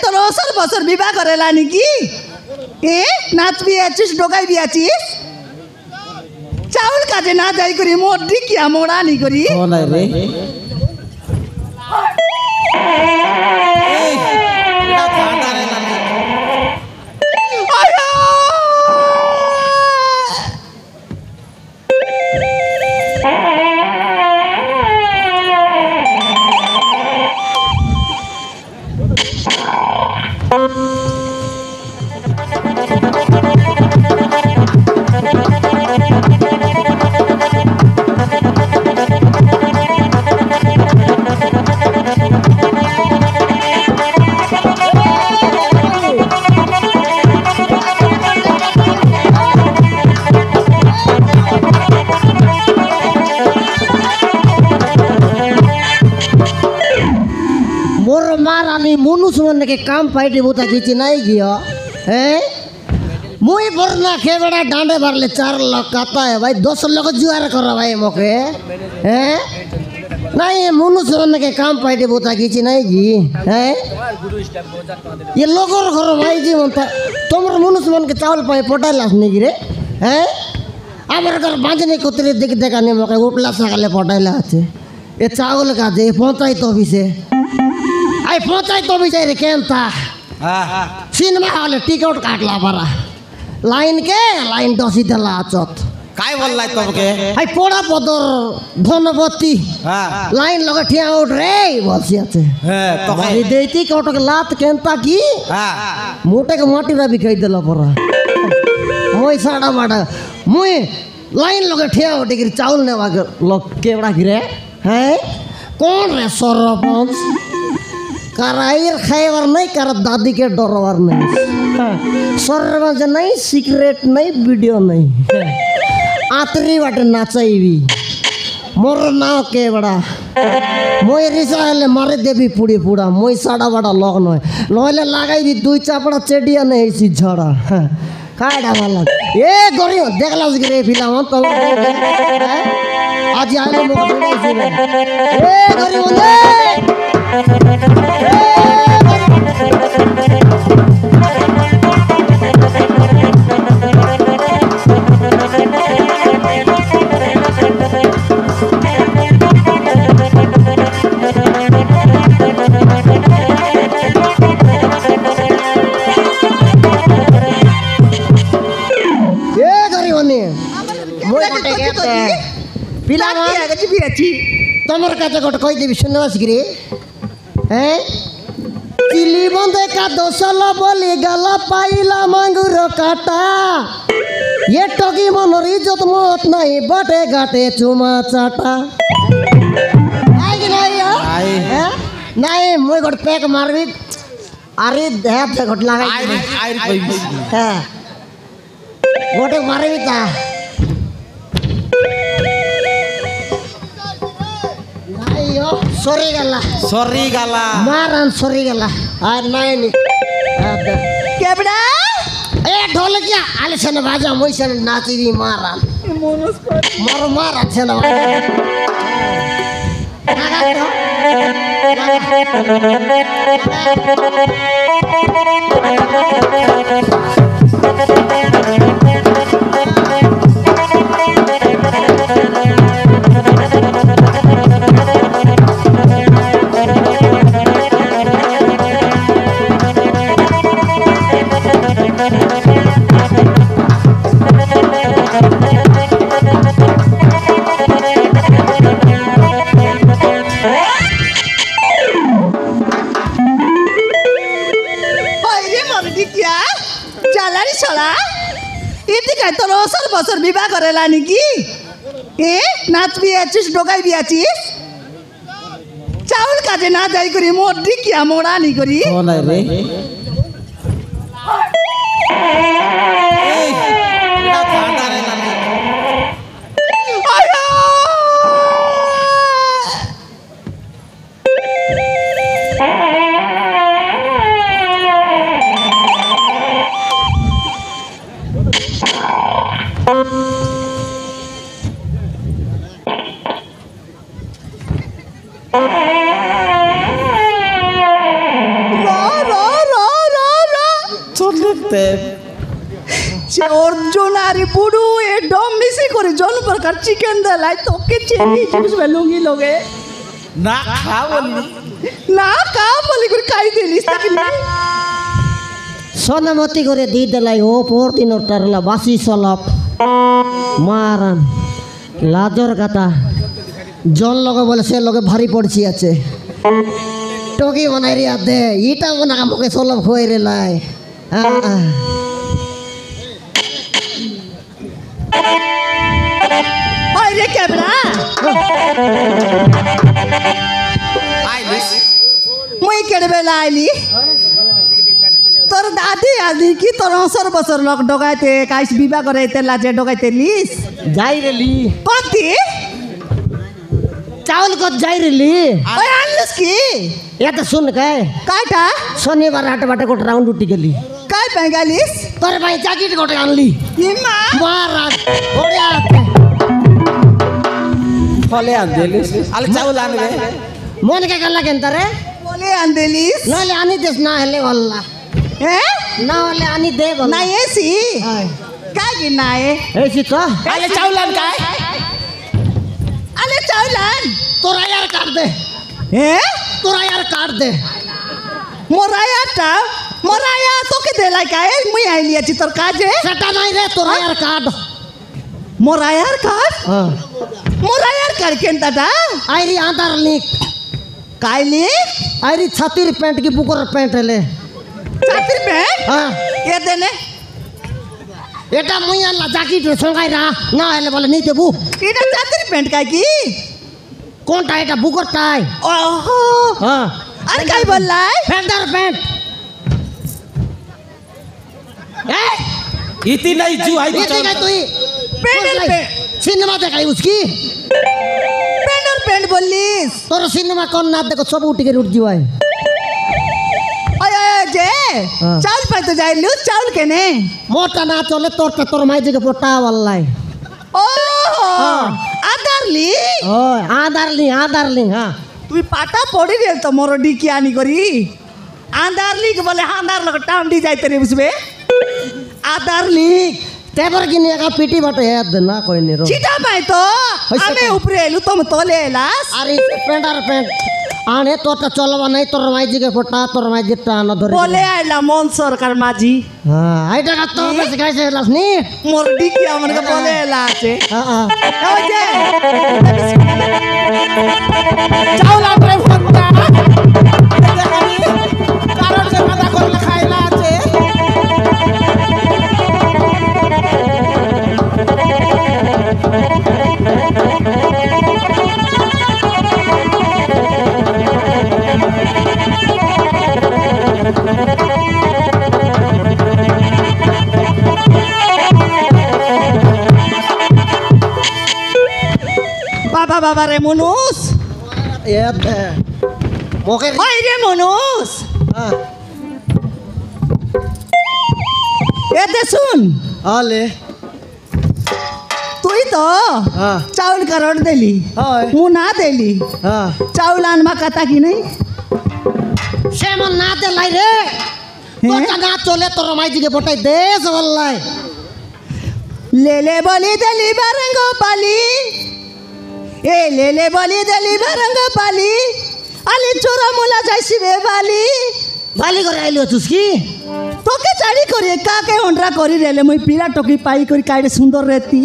তোর ওসর বছর বিবাহ করেলা নাকি? নাচবি আছিস, ডোকাই বিয়াছিস, চাউল কাজে না যাই করি মোর ডিকিয়া মোড়ানি করি। मनुष्य के काम पाइटे बोता खींची नहीं गया है। मुई बरना खे बड़ा डांडे भरले 4 लाख आता है भाई, 10 लाख जुआर करो भाई मोके हैं। नहीं मनुष्य के काम पाइटे बोता खींची नहीं गी है। ये लोगों करो भाई जी मनता तुमर मनुष्य मन के चावल पाए पटाई लास नहीं गिरे हैं। अमर घर बांधने कुतरे देख देखा नहीं मोके उपला सकाले पटाई लाचे। ये चावल का दे पहुंचाई तो भी से आई पहुंचाई तो भी चाहिए केंता सिनेमा हॉल टिकट काटला परा लाइन के लाइन दसी देला चत काय बोलला तुमके आई पोड़ा पदर धनपति लाइन लगे ठिया उठ रे बसी আছে तो भाई देती कोट के लात केंता की मोटे के माटी रा भी कह देला परा मोई साडा माडा मोई लाइन लगे ठिया उठ के चावल ने वागे लोग केवड़ा गिरे हैं। कौन रे सरपंच कराइर खाइवर नहीं कर दादी के डरवर नहीं सरपंच नहीं सिगरेट नहीं वीडियो नहीं आतरी बाटे नाचाई भी मोर नाव के बड़ा मोई रिसा हेले मारे देवी पुड़ी पुड़ा मोई साड़ा बड़ा लग नय नहले लगाई भी 2 चापड़ा चेडिया नहीं सी झड़ा काडा वाला ए गरियो देखला रे फिल्म तो आज आले मोक जोड़े सी ए गरियो दे तमर का जगह कोई देवी सुनवास गिरे हैं। चिली बंदे का दोसला बोली गला पाइला मांगुर काटा ये टगी मनोर इज्जत मत नहीं बटे घाटे चुमा चाटा आई कि नहीं है नहीं मुई गोट पैक मारबी अरे देह पे गोट लगा आई कोई हां गोटे मारबी ता सॉरी गला मारन सॉरी गला आज नहीं क्या बड़ा ए ढोलकिया आले छन बाजा मोइसन नाची दी मारन मारो मार छन তোর ওসর বছর বিবাহ করেলা নাকি? নাচবি আছিস, ডোকাই বিয়াছিস, চাউল কাজে না যাই করি মোর ডিকিয়া মোড়ানি করি। তে যে অর্জুন আর বুড়ু একদম মিশে করে জন প্রকার চিকেন দেলাই তোকে চেনি জিনিস লুঙ্গি লগে না খা বললি না কা বলি করে খাই দিলিস তাকে সোনামতি করে দি দেলাই ও পর দিন টারলা বাসি সলপ মারান লাজর কথা জল লগে বলে সে লগে ভারী পড়ছি আছে টকি বানাই রিয়া দে ইটা বনা আমাকে সলপ হয়ে রে লাই ওই রে ক্যামেরা আইলিস মুই কেড়ে বেলা আইলি তোর দাদি আদি কি তোর 11 বছর লোক ডগাইতে কাইস বিবাহ করাইতে লাজে ডগাইতে লিস যাই রেলি কতি চাউল কত যাই রেলি ওই আনলিস কি এটা শুন কায় কাইটা শনিবার হাট বাটে কোট রাউন্ড উঠি গেলি কাই পেঙ্গালিস তোর ভাই জ্যাকেট কোটে আনলি ইমা মারান ওড়িয়া ফলে আন দিলিস আলে চাউল আনবে মন কে গলা কেন তারে বলে আনদেলিস নলে আনি দেস না হেলে বললা হ্যাঁ না হলে আনি দে বল না এসি কাই কি না এসি তো আলে চাউল আন কাই আলে চাউলান তোরা यार কাট দে হ্যাঁ তোরা यार কাট দে মোরায়া তোকে দেলাই কাই মুই আইলি আছি তোর কাজে সেটা নাই রে তোরা यार কাট মোরায়ার কাজ হ্যাঁ মোরায়ার কাজ কেনটাটা আইরি আধার লিখ কাইলি আইরি ছাতির প্যান্ট কি বুকর প্যান্ট হেলে চাকরি প্যান্ট হ্যাঁ এ দেনে এটা মুই আনলা জ্যাকেট সঙ্গাই রা না হেলে বলে নিতে দেবু এটা চাকরি প্যান্ট কাই কি কোনটা এটা বুকর টাই ওহো হ্যাঁ আর কাই বললাই ফেন্ডার প্যান্ট এই ইতি নাই জু আই ये देखा तुई पेंडर पे सिनेमा देखाई उसकी पेंडर पेंट बोलिस तोर सिनेमा कौन ना देखो सब उठ के उठ जीवाए ओए ओए जे हाँ। चावल पाई तो जाई लियो चावल केने मोटा ना चले तोर माई जी के पोटा वालाई ओ हाँ। आदारली ओए आधारली हां তুই পাটা পড়ি রে তো মোর ডিকি আনি করি আন্দারলি কে বলে আন্দার লগ টাউন্ডি যাইতে রে বুঝবে আদারলি तेबर की ने का पीटी बटे है ना कोई नहीं रो চিটা পাই তো আমি উপরে এলু তুমি তলে এলাস अरे पेंडर पेंट आने तो चलवा नहीं तोर माई जी के पोटा तोर माई जी टाना धरे বলে আইলা মন সরকার মাঝি हां आइटा का तो बस कैसे लास नी মোর ডিকি আমাকে বলে এলাছে हां हां ওই যে চাউল আন রে ভন্তা কারণ যে মাথা করলে খাইলা আছে বাবা বাবা রে মনুষ ये दे मोके ওই রে মনুষ हां এতে শুন आले তুই তো हां চাউল কারণ দেলি हां মু না দেলি हां চাউল আনবা কথা কি নাই से मन ना दे लाई रे तो ना चले तोर माई जी के पोटा देश वल्लाई লেলে বলি দেলি বারঙ্গ পালি এ লেলে বলি দেলি বারঙ্গ পালি আলি চোরা মোলা যাইছি রে বালি बाली करे आइलो तुसकी তোকে চাড়ি করি কাকে অন্ডরা করি রেলে মুই পিলা টকি পাই করি কাইরে সুন্দর রেতি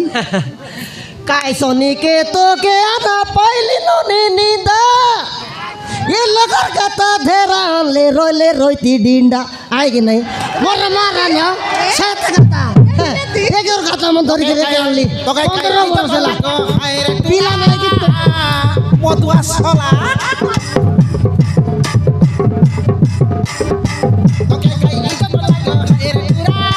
काय सोनी के तो के आना पाइली नो नींदा ये लगर कता धेरा ले रोईती डींडा आएगी नहीं मोर मारा ना साथ कता एक और कता मन धरी के लेके आनली তো কাই 15 वर्ष ला पीला नहीं कि মতুয়া সলা তোকে কাই ইজ্জত লাগো এর পুরা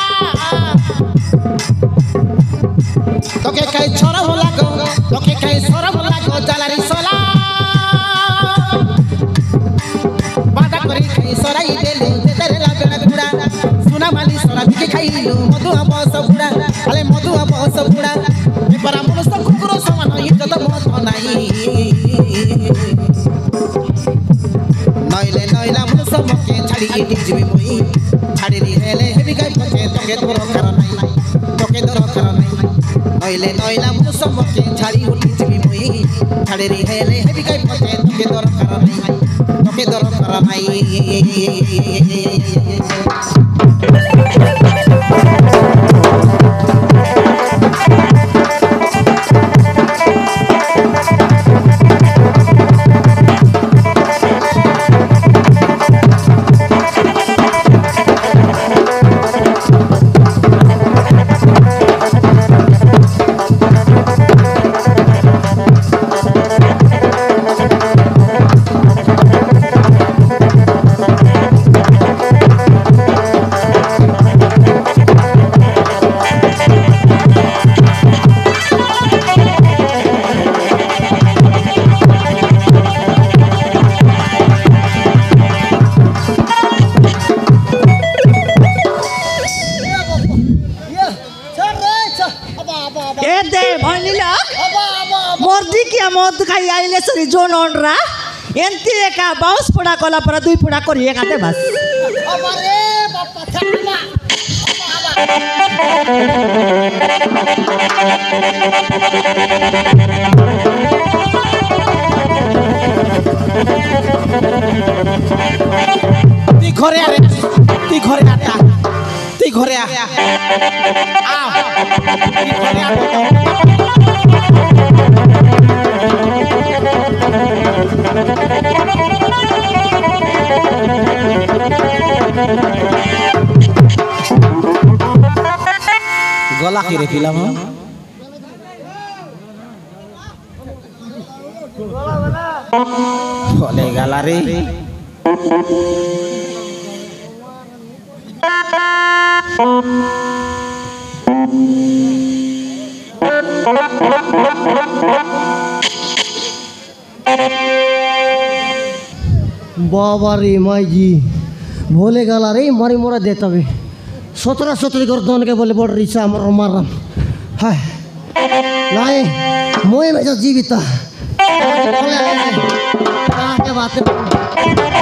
তোকে কাই ছড়া লাগো তোকে কাই সরব লাগো জালারি সলা বাদা করে খাই সরাই দেলে তেরে লাগা গুড়া সোনা মালি সরা দিকে খাইলু মধু বস বুড়া আলে মধু বস বুড়া এবারে মনস্ত কুকুর সমান ইজ্জত মত নাই নইলে নইলা মনস্ত মকে ছাড়ি দিবি মই ছাড়ি হেলে হেবি গাই পথে তোকে তোকে দরকার নাই তোকে দরকার নাই নইলে নইলা মু সমকে ছাড়ি উঠি যাবি মই ছাড়ে রে হেলে হেবি কাই পথে তোকে দরকার নাই मद खाई आइले सरी जोन ओनरा एंती एका बाउस पुडा कला पर दुई पुडा करी एकाते बस अरे बापा छाला ती घरे आ ती घरे आता ती घरे आ ती घरे आ गला की रे फिल्म बोले गला रे बाबा रे माई जी भोले गला रे मारी मोरा देता भी 17 कर दोन के बोले बड़ रिसा मर मारम हाय नाही मोय में जो जीविता के बात